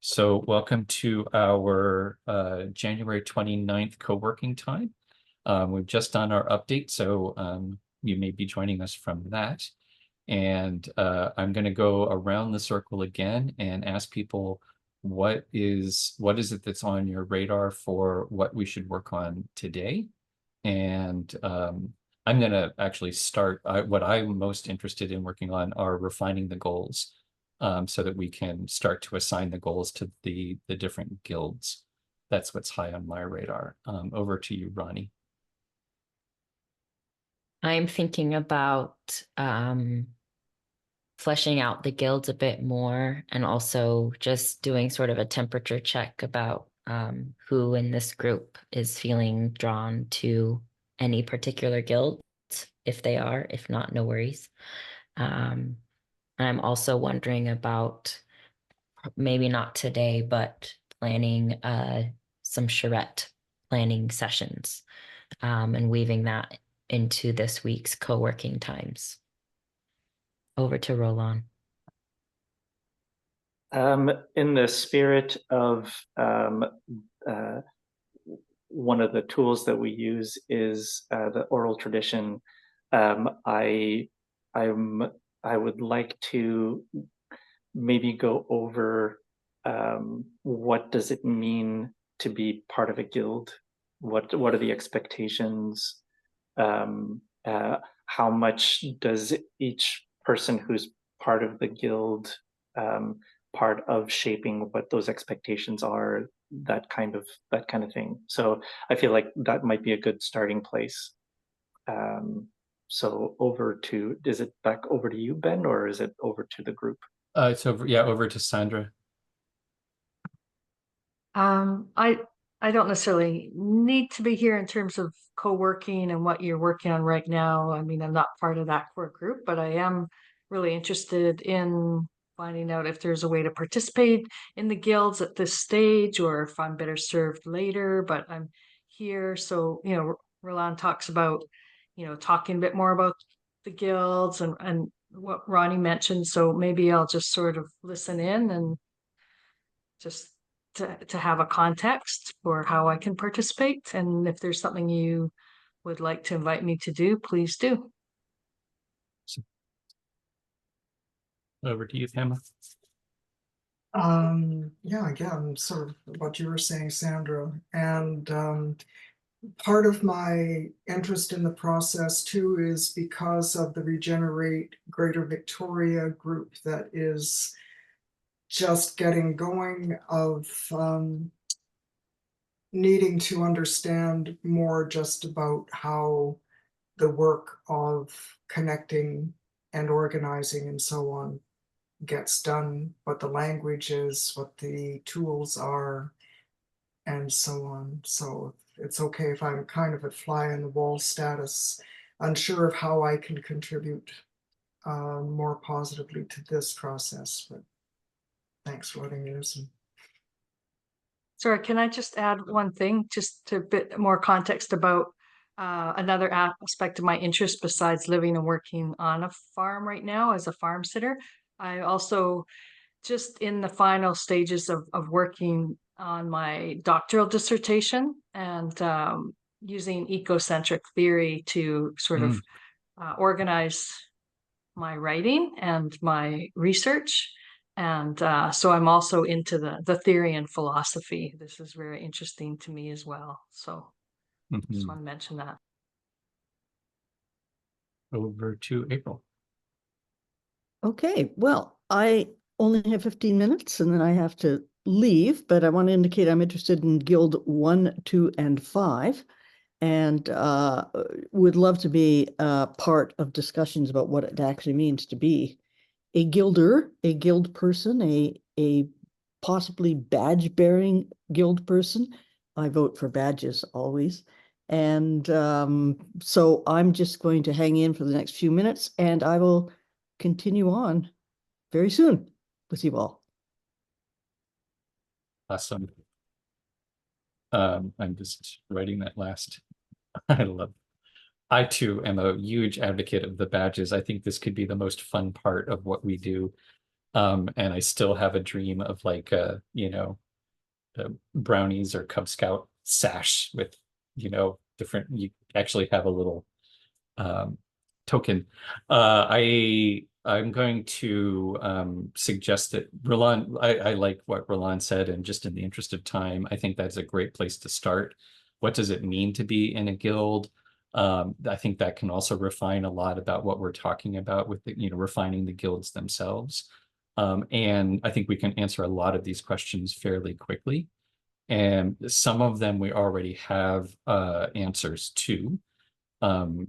So welcome to our January 29th co-working time. We've just done our update, so you may be joining us from that. And I'm going to go around the circle again and ask people what is it that's on your radar for what we should work on today. And I'm going to actually start. What I'm most interested in working on are refining the goals, so that we can start to assign the goals to the different guilds. That's what's high on my radar. Over to you, Ronnie. I'm thinking about fleshing out the guilds a bit more and also just doing sort of a temperature check about who in this group is feeling drawn to any particular guild, if they are. If not, no worries. I'm also wondering about, maybe not today, but planning some charrette planning sessions, and weaving that into this week's co-working times. Over to Roland. In the spirit of one of the tools that we use is the oral tradition. I would like to maybe go over what does it mean to be part of a guild? What are the expectations? How much does each person who's part of the guild part of shaping what those expectations are, that kind of thing. So I feel like that might be a good starting place. So is it back over to you, Ben, or is it over to the group? It's over to Sandra. I don't necessarily need to be here in terms of co-working and what you're working on right now. I mean, I'm not part of that core group, but I am really interested in finding out if there's a way to participate in the guilds at this stage, or if I'm better served later. But I'm here, so Roland talks about talking a bit more about the guilds and what Ronnie mentioned. So maybe I'll just sort of listen in and just to have a context for how I can participate. And if there's something you would like to invite me to do, please do. Over to you, Pamela. Yeah, again, sort of what you were saying, Sandra. And part of my interest in the process too is because of the Regenerate Greater Victoria group that is just getting going, of needing to understand more just about how the work of connecting and organizing and so on gets done, what the language is, what the tools are, and so on. So it's okay if I'm kind of a fly on the wall status, unsure of how I can contribute more positively to this process, but thanks for letting me listen. Sorry, can I just add one thing, just to a bit more context about another aspect of my interest besides living and working on a farm right now as a farm sitter? I also just in the final stages of working on my doctoral dissertation and using ecocentric theory to sort of organize my writing and my research. And so I'm also into the theory and philosophy. This is very interesting to me as well. So just want to mention that. Over to April. Okay, well, I only have 15 minutes and then I have to leave, but I want to indicate I'm interested in Guild 1, 2, and 5, and would love to be part of discussions about what it actually means to be a guilder, a guild person, a possibly badge-bearing guild person. I vote for badges always. And so I'm just going to hang in for the next few minutes, and I will continue on very soon with you all. Awesome. I'm just writing that last. I too am a huge advocate of the badges. I think this could be the most fun part of what we do. And I still have a dream of like you know, brownies or Cub Scout sash with, you know, different, you actually have a little token. I'm going to suggest that Roland, I like what Roland said, and just in the interest of time, I think that's a great place to start. What does it mean to be in a guild? I think that can also refine a lot about what we're talking about with the, you know, refining the guilds themselves. And I think we can answer a lot of these questions fairly quickly. And some of them we already have answers to. So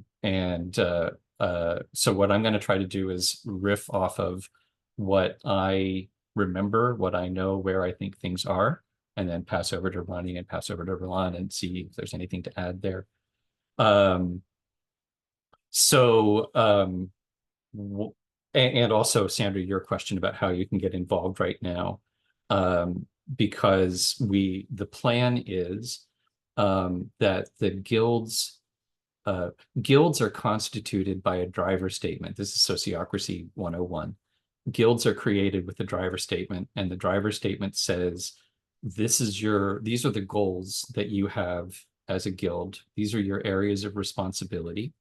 what I'm going to try to do is riff off of what I remember, what I know, where I think things are, and then pass over to Ronnie and pass over to Roland and see if there's anything to add there. Um, so, and also, Sandra, your question about how you can get involved right now, because the plan is that the guilds are constituted by a driver statement. This is Sociocracy 101. Guilds are created with a driver statement, and the driver statement says, these are the goals that you have as a guild. These are your areas of responsibility.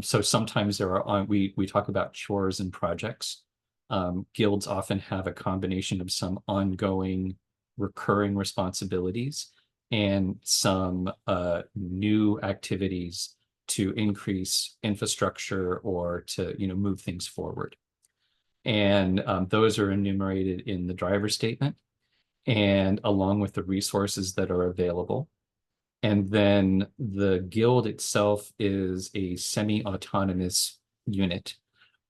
So sometimes we talk about chores and projects. Guilds often have a combination of some ongoing recurring responsibilities and some new activities to increase infrastructure or to, you know, move things forward. And those are enumerated in the driver statement and along with the resources that are available. And then the guild itself is a semi-autonomous unit.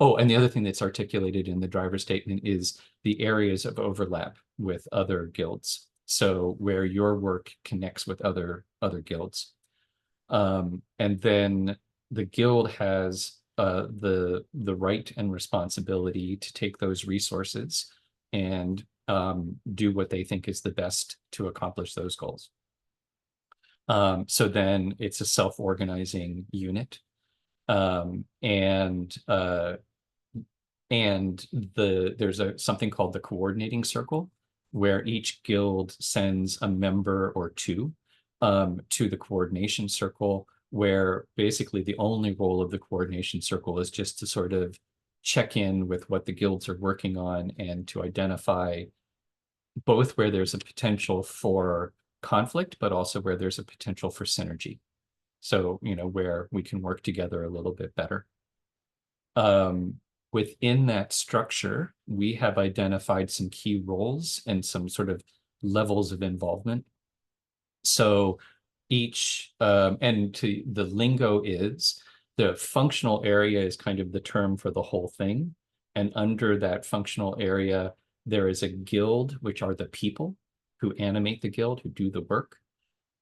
Oh, and the other thing that's articulated in the driver statement is the areas of overlap with other guilds. So where your work connects with other guilds. And then the guild has the right and responsibility to take those resources and do what they think is the best to accomplish those goals. So then it's a self-organizing unit. There's something called the coordinating circle, where each guild sends a member or two to the coordination circle, where basically the only role of the coordination circle is just to sort of check in with what the guilds are working on and to identify both where there's a potential for conflict, but also where there's a potential for synergy. So, you know, where we can work together a little bit better. Within that structure, we have identified some key roles and some sort of levels of involvement. So the lingo is, the functional area is kind of the term for the whole thing. And under that functional area, there is a guild, which are the people who animate the guild, who do the work.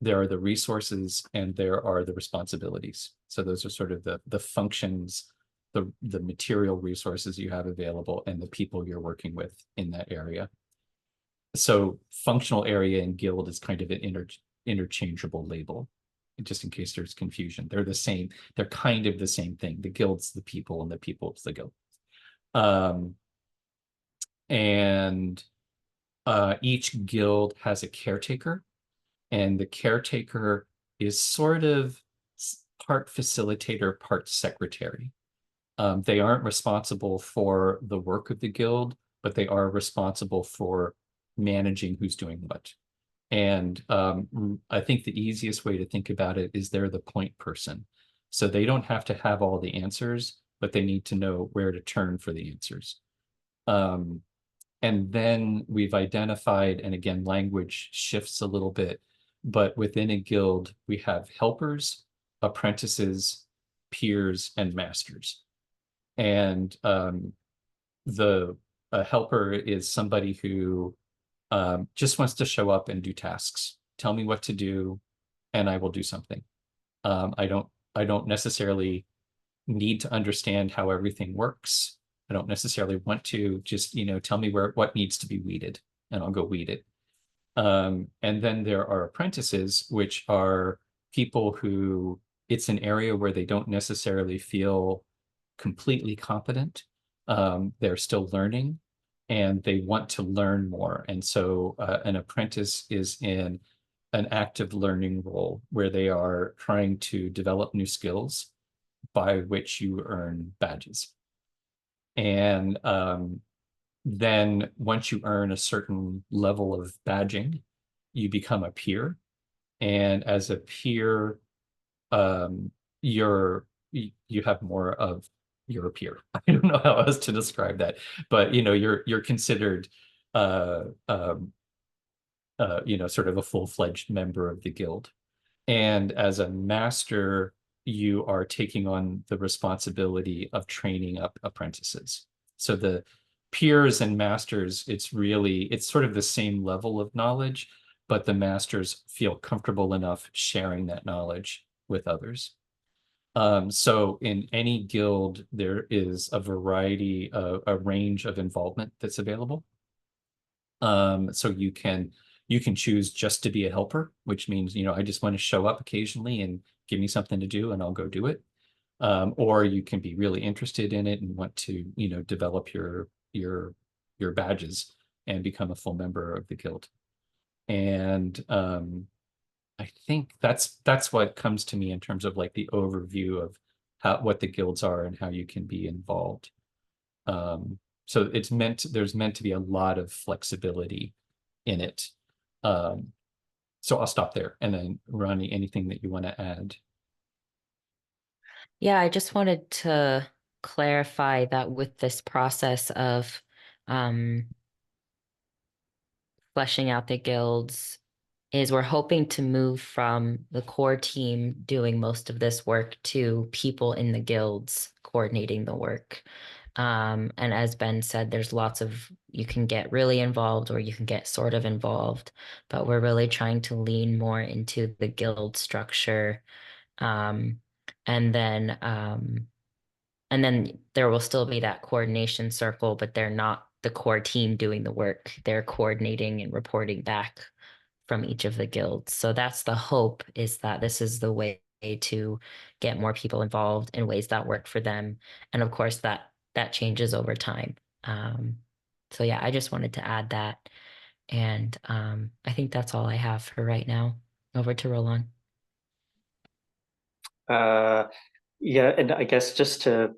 There are the resources and there are the responsibilities. So those are sort of the functions, the material resources you have available and the people you're working with in that area. So functional area and guild is kind of an interchangeable label, just in case there's confusion. They're the same, they're kind of the same thing. The guild's the people and the people's the guild. Each guild has a caretaker, and the caretaker is sort of part facilitator, part secretary. They aren't responsible for the work of the guild, but they are responsible for managing who's doing what. And I think the easiest way to think about it is they're the point person. So they don't have to have all the answers, but they need to know where to turn for the answers. And then we've identified, and again, language shifts a little bit, but within a guild, we have helpers, apprentices, peers, and masters. And the helper is somebody who just wants to show up and do tasks. Tell me what to do, and I will do something. I don't necessarily need to understand how everything works. I don't necessarily want to, just, you know, tell me what needs to be weeded, and I'll go weed it. And then there are apprentices, which are people who, it's an area where they don't necessarily feel completely competent. They're still learning, and they want to learn more. And so an apprentice is in an active learning role where they are trying to develop new skills by which you earn badges. And then once you earn a certain level of badging, you become a peer. And as a peer, you have more of you're a peer. I don't know how else to describe that, but you're considered sort of a full-fledged member of the guild. And as a master, you are taking on the responsibility of training up apprentices. So the peers and masters, it's sort of the same level of knowledge, but the masters feel comfortable enough sharing that knowledge with others. So in any guild, there is a variety, a range of involvement that's available. So you can choose just to be a helper, which means, I just want to show up occasionally and give me something to do and I'll go do it. Or you can be really interested in it and want to, develop your badges and become a full member of the guild. And I think that's what comes to me in terms of like the overview of what the guilds are and how you can be involved. So there's meant to be a lot of flexibility in it. So I'll stop there. And then Ronnie, anything that you want to add? Yeah, I just wanted to clarify that with this process of fleshing out the guilds is we're hoping to move from the core team doing most of this work to people in the guilds coordinating the work. And as Ben said, there's you can get really involved or you can get sort of involved, but we're really trying to lean more into the guild structure. And then there will still be that coordination circle, but they're not the core team doing the work. They're coordinating and reporting back from each of the guilds. So that's the hope, is that this is the way to get more people involved in ways that work for them. And of course that changes over time. So yeah, I just wanted to add that. And I think that's all I have for right now. Over to Roland. Yeah, and I guess just to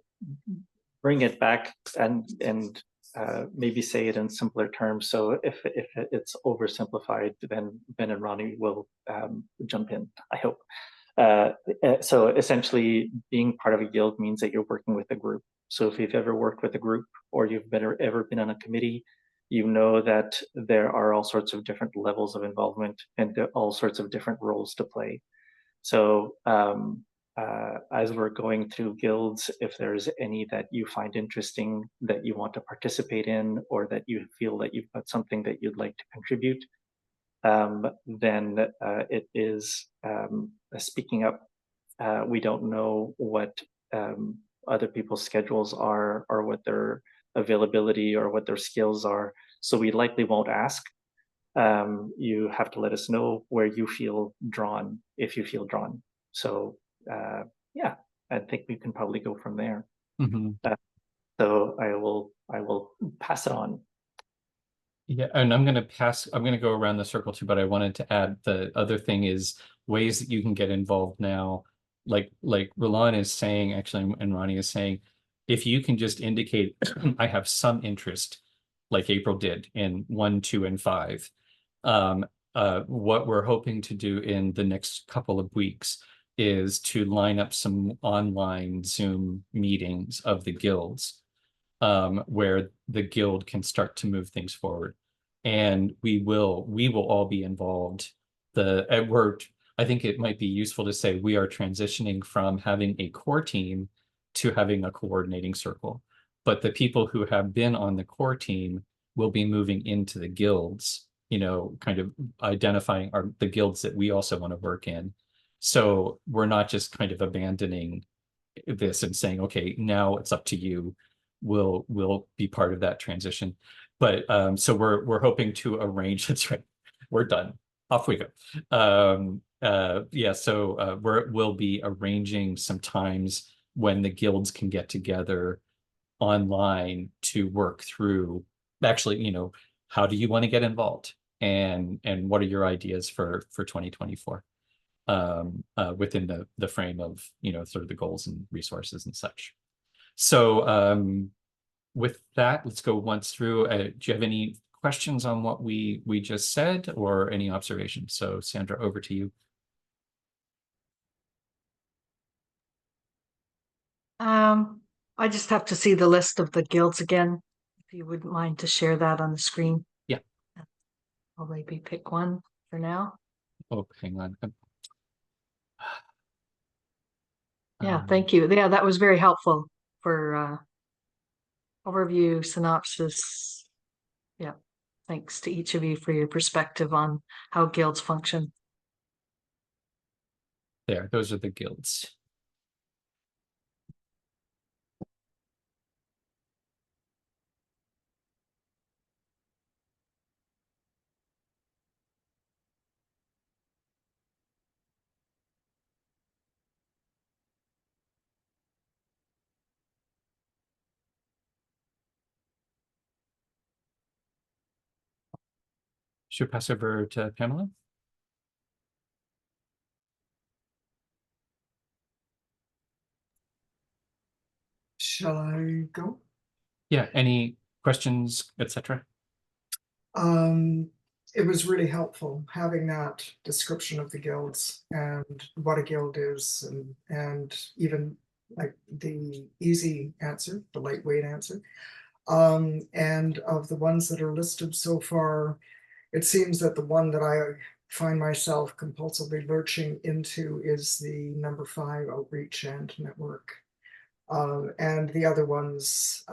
bring it back and maybe say it in simpler terms. So if it's oversimplified, then Ben and Ronnie will jump in, I hope. So essentially, being part of a guild means that you're working with a group. So if you've ever worked with a group or you've ever been on a committee, you know that there are all sorts of different levels of involvement and all sorts of different roles to play. So as we're going through guilds, if there's any that you find interesting that you want to participate in, or that you feel that you've got something that you'd like to contribute, then it is speaking up. We don't know what other people's schedules are, or what their availability or what their skills are. So we likely won't ask. You have to let us know where you feel drawn, if you feel drawn. So yeah, I think we can probably go from there. So I will pass it on. Yeah, and I'm going to go around the circle too, but I wanted to add the other thing is ways that you can get involved now. Like Roland is saying, actually, and Ronnie is saying, if you can just indicate, I have some interest, like April did in 1, 2, and 5. What we're hoping to do in the next couple of weeks is to line up some online Zoom meetings of the guilds, where the guild can start to move things forward. And we will all be involved. I think it might be useful to say we are transitioning from having a core team to having a coordinating circle. But the people who have been on the core team will be moving into the guilds, kind of identifying the guilds that we also want to work in. So we're not just kind of abandoning this and saying, okay, now it's up to you. We'll be part of that transition. But so we're hoping to arrange, that's right, we're done. Off we go. Yeah, so we'll be arranging some times when the guilds can get together online to work through actually, how do you want to get involved, and what are your ideas for 2024 within the frame of sort of the goals and resources and such. So with that, let's go once through. Do you have any questions on what we just said, or any observations? So Sandra, over to you. I just have to see the list of the guilds again, if you wouldn't mind to share that on the screen. Yeah. I'll maybe pick one for now. Oh, hang on. Yeah, thank you. Yeah, that was very helpful for overview, synopsis. Yeah, thanks to each of you for your perspective on how guilds function. There, those are the guilds. Should we pass over to Pamela? Shall I go? Yeah, any questions, etc.? It was really helpful having that description of the guilds and what a guild is, and even like the easy answer, the lightweight answer. And of the ones that are listed so far, it seems that the one that I find myself compulsively lurching into is the number 5, outreach and network. And the other ones,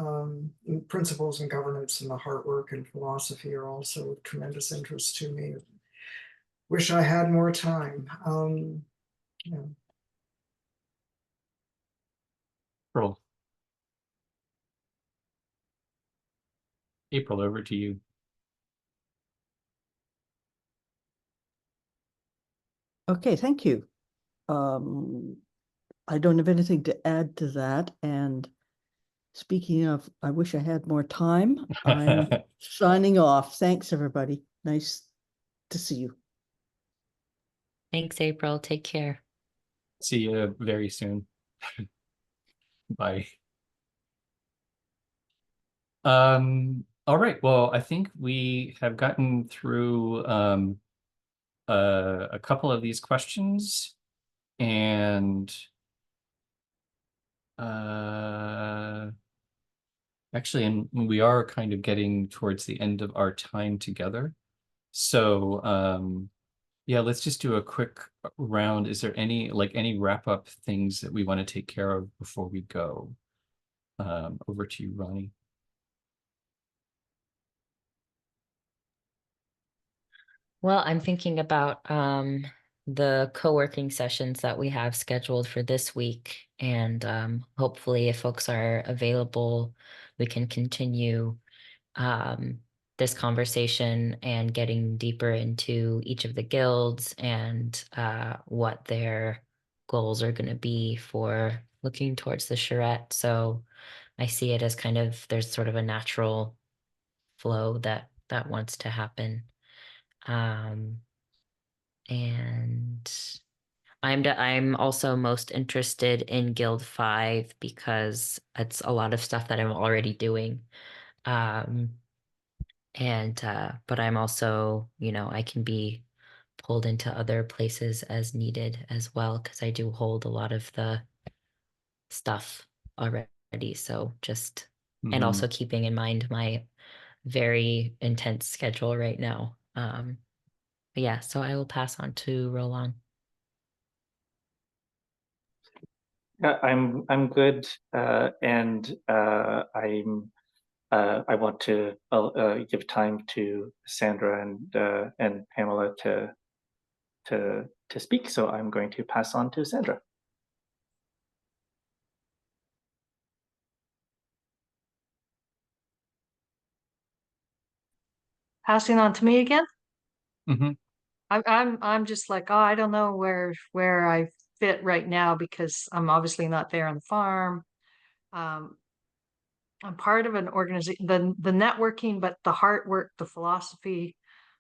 principles and governance and the heart work and philosophy, are also of tremendous interest to me. Wish I had more time. Yeah. April. April, over to you. Okay, thank you. I don't have anything to add to that. And speaking of, I wish I had more time. I'm signing off. Thanks, everybody. Nice to see you. Thanks, April. Take care. See you very soon. Bye. All right. Well, I think we have gotten through a couple of these questions, and actually, and we are kind of getting towards the end of our time together. So yeah, let's just do a quick round. Is there any wrap-up things that we want to take care of before we go? Over to you, Ronnie. Well, I'm thinking about the co-working sessions that we have scheduled for this week, and hopefully if folks are available, we can continue this conversation and getting deeper into each of the guilds and what their goals are going to be for looking towards the charrette. So I see it as kind of, there's sort of a natural flow that wants to happen. And I'm also most interested in Guild 5 because it's a lot of stuff that I'm already doing. But I'm also, I can be pulled into other places as needed as well, because I do hold a lot of the stuff already. So just, and also keeping in mind my very intense schedule right now. But yeah, so I will pass on to Roland. Yeah, I'm good, and I want to give time to Sandra and Pamela to speak. So I'm going to pass on to Sandra. Passing on to me again. Mm-hmm. I'm just like, oh, I don't know where I fit right now because I'm obviously not there on the farm. I'm part of an organization, the networking, but the heart work, the philosophy.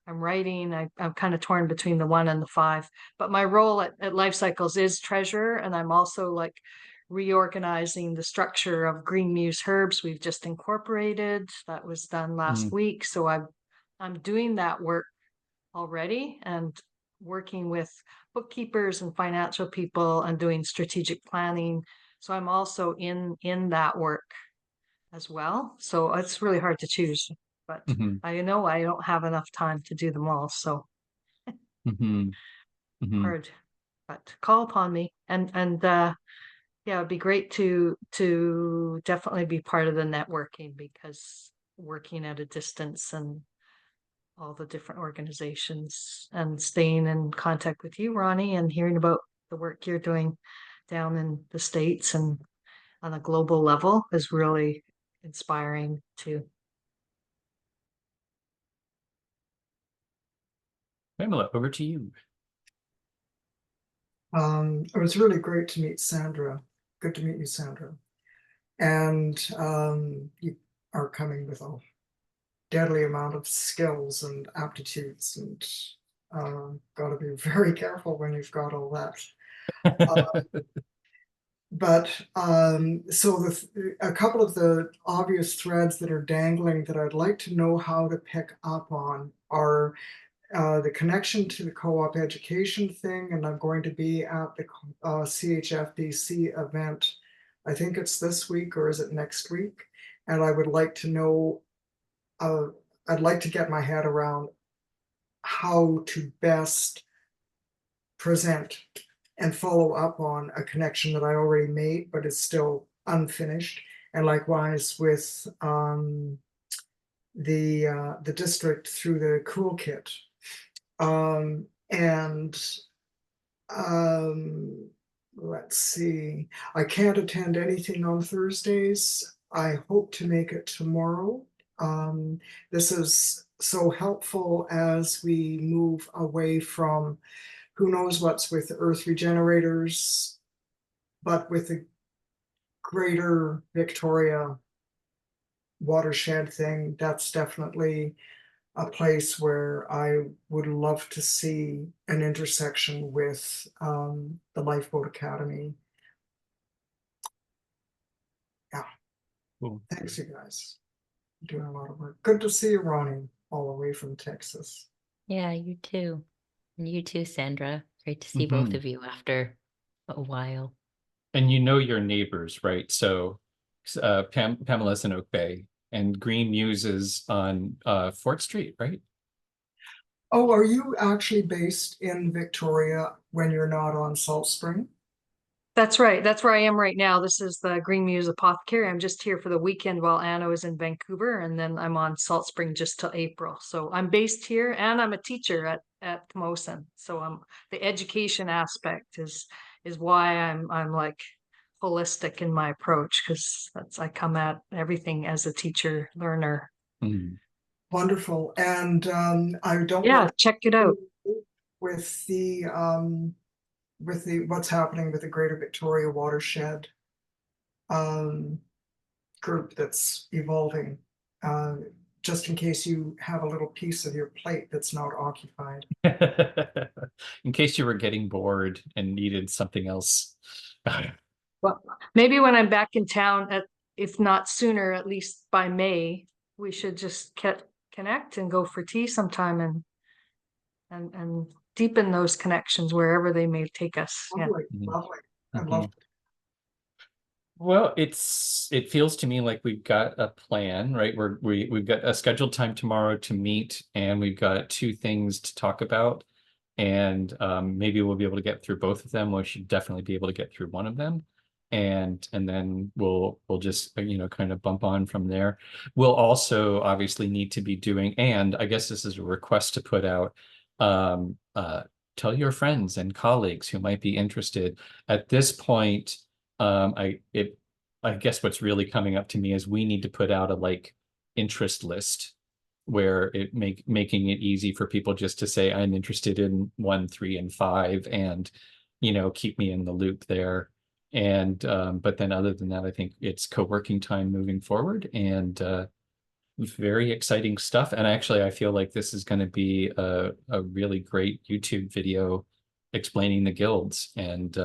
I'm writing. I'm kind of torn between the 1 and the 5. But my role at Life Cycles is treasurer, and I'm also like reorganizing the structure of Green Muse Herbs. We've just incorporated. That was done last week. So I'm doing that work already and working with bookkeepers and financial people and doing strategic planning. So I'm also in that work as well. So it's really hard to choose, but I know I don't have enough time to do them all. So hard, but call upon me. And yeah, it'd be great to definitely be part of the networking, because working at a distance and all the different organizations and staying in contact with you, Ronnie, and hearing about the work you're doing down in the States and on a global level is really inspiring too. Pamela, over to you. It was really great to meet Sandra. Good to meet you, Sandra. And you are coming with a deadly amount of skills and aptitudes, and got to be very careful when you've got all that. But so a couple of the obvious threads that are dangling that I'd like to know how to pick up on are the connection to the co-op education thing, and I'm going to be at the CHFBC event. I think it's this week, or is it next week? And I would like to know, I'd like to get my head around how to best present and follow up on a connection that I already made, but is still unfinished. And likewise with the district through the Cool Kit. Let's see, I can't attend anything on Thursdays. I hope to make it tomorrow. This is so helpful as we move away from who knows what's with Earth Regenerators, but with the greater Victoria watershed thing, that's definitely a place where I would love to see an intersection with the Lifeboat Academy. Yeah. Cool. Thanks, you guys. You're doing a lot of work. Good to see you, Ronnie, all the way from Texas. Yeah, you too. And you too, Sandra. Great to see both of you after a while. And you know your neighbors, right? So Pamela's in Oak Bay, and Green Muse is on Fort Street, right? Oh, are you actually based in Victoria when you're not on Salt Spring? That's right. That's where I am right now. This is the Green Muse Apothecary. I'm just here for the weekend while Anna is in Vancouver, and then I'm on Salt Spring just till April. So I'm based here, and I'm a teacher at Camosun. So the education aspect is why I'm like holistic in my approach, because I come at everything as a teacher learner. Wonderful. And I don't know, check it out with the what's happening with the Greater Victoria Watershed group that's evolving, just in case you have a little piece of your plate that's not occupied. In case you were getting bored and needed something else. Well, maybe when I'm back in town, if not sooner, at least by May, we should just connect and go for tea sometime and deepen those connections wherever they may take us. Lovely, lovely. I'd love to. Well, it feels to me like we've got a plan, right? We've got a scheduled time tomorrow to meet, and we've got 2 things to talk about, and maybe we'll be able to get through both of them. We should definitely be able to get through one of them, and then we'll just kind of bump on from there. We'll also obviously need to be doing, and I guess this is a request to put out, tell your friends and colleagues who might be interested. At this point, I guess what's really coming up to me is we need to put out a interest list where making it easy for people just to say, I'm interested in 1, 3, and 5, and keep me in the loop there. And but then other than that, I think it's co-working time moving forward, and very exciting stuff. And actually, I feel like this is going to be a really great YouTube video explaining the guilds. And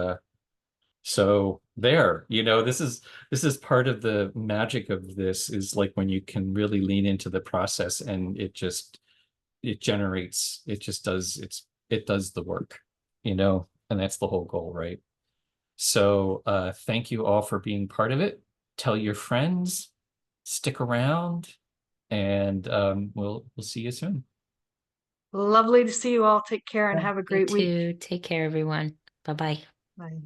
so there, this is part of the magic of this, is like when you can really lean into the process, and it just does the work, and that's the whole goal, right? So thank you all for being part of it. Tell your friends, stick around, and we'll see you soon. Lovely to see you all. Take care and have a You great week. too. Take care, everyone. Bye-bye. Bye.